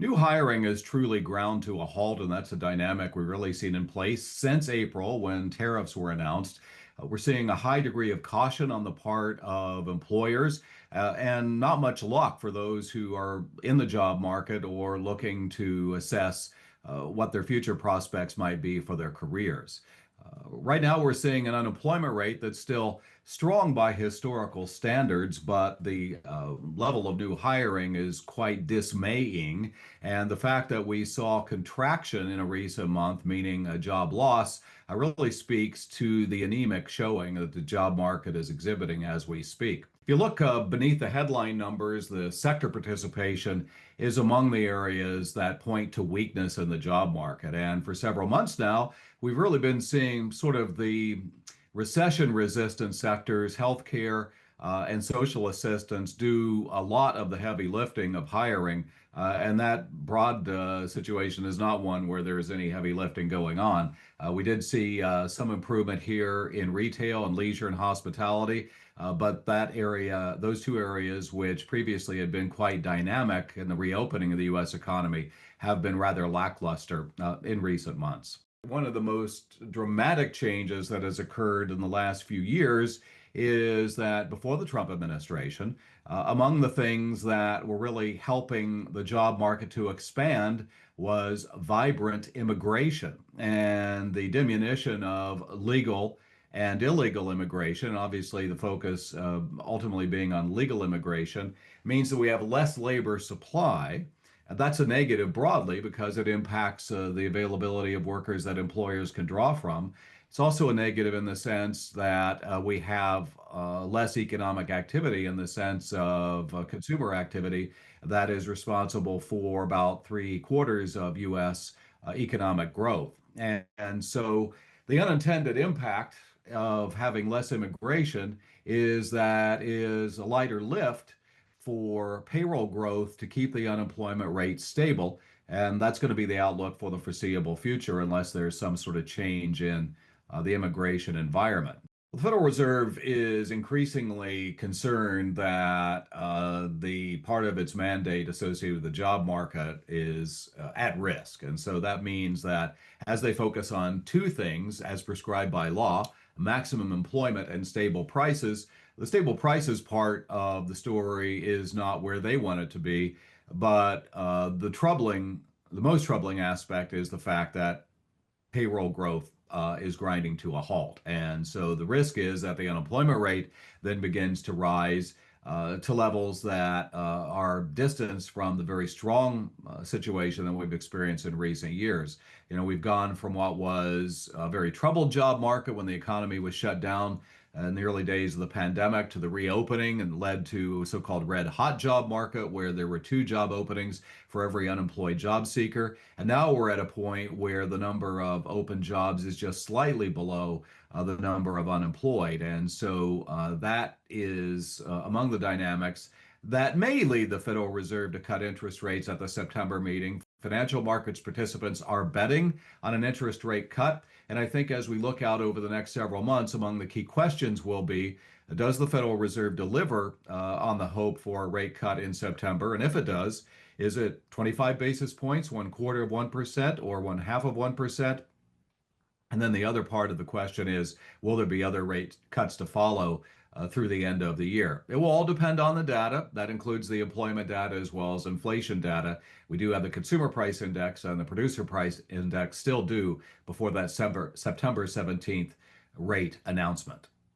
New hiring is truly ground to a halt, and that's a dynamic we've really seen in place since April when tariffs were announced. We're seeing a high degree of caution on the part of employers and not much luck for those who are in the job market or looking to assess what their future prospects might be for their careers. Right now, we're seeing an unemployment rate that's still strong by historical standards, but the level of new hiring is quite dismaying. And the fact that we saw contraction in a recent month, meaning a job loss, really speaks to the anemic showing that the job market is exhibiting as we speak. If you look beneath the headline numbers, the sector participation is among the areas that point to weakness in the job market. And for several months now, we've really been seeing sort of the recession resistant sectors, healthcare, and social assistance do a lot of the heavy lifting of hiring. And that broad situation is not one where there's any heavy lifting going on. We did see some improvement here in retail and leisure and hospitality, but that area, those two areas, which previously had been quite dynamic in the reopening of the U.S. economy, have been rather lackluster in recent months. One of the most dramatic changes that has occurred in the last few years is that before the Trump administration, among the things that were really helping the job market to expand was vibrant immigration and the diminution of legal and illegal immigration. Obviously, the focus ultimately being on legal immigration means that we have less labor supply. That's a negative broadly because it impacts the availability of workers that employers can draw from. It's also a negative in the sense that we have less economic activity in the sense of consumer activity that is responsible for about three-quarters of U.S. Economic growth. And so the unintended impact of having less immigration is that is a lighter lift for payroll growth to keep the unemployment rate stable. And that's going to be the outlook for the foreseeable future unless there's some sort of change in the immigration environment. The Federal Reserve is increasingly concerned that the part of its mandate associated with the job market is at risk. And so that means that as they focus on two things as prescribed by law, maximum employment and stable prices, the stable prices part of the story is not where they want it to be. But the most troubling aspect is the fact that payroll growth is grinding to a halt. And so the risk is that the unemployment rate then begins to rise to levels that are distanced from the very strong situation that we've experienced in recent years. You know, we've gone from what was a very troubled job market when the economy was shut down in the early days of the pandemic to the reopening and led to a so-called red hot job market where there were two job openings for every unemployed job seeker. And now we're at a point where the number of open jobs is just slightly below the number of unemployed. And so that is among the dynamics that may lead the Federal Reserve to cut interest rates at the September meeting. Financial markets participants are betting on an interest rate cut. And I think as we look out over the next several months, among the key questions will be, does the Federal Reserve deliver on the hope for a rate cut in September? And if it does, is it 25 basis points, 1/4 of 1%, or 1/2 of 1%? And then the other part of the question is, will there be other rate cuts to follow through the end of the year? It will all depend on the data. That includes the employment data as well as inflation data. We do have the consumer price index and the producer price index still due before that September 17th rate announcement.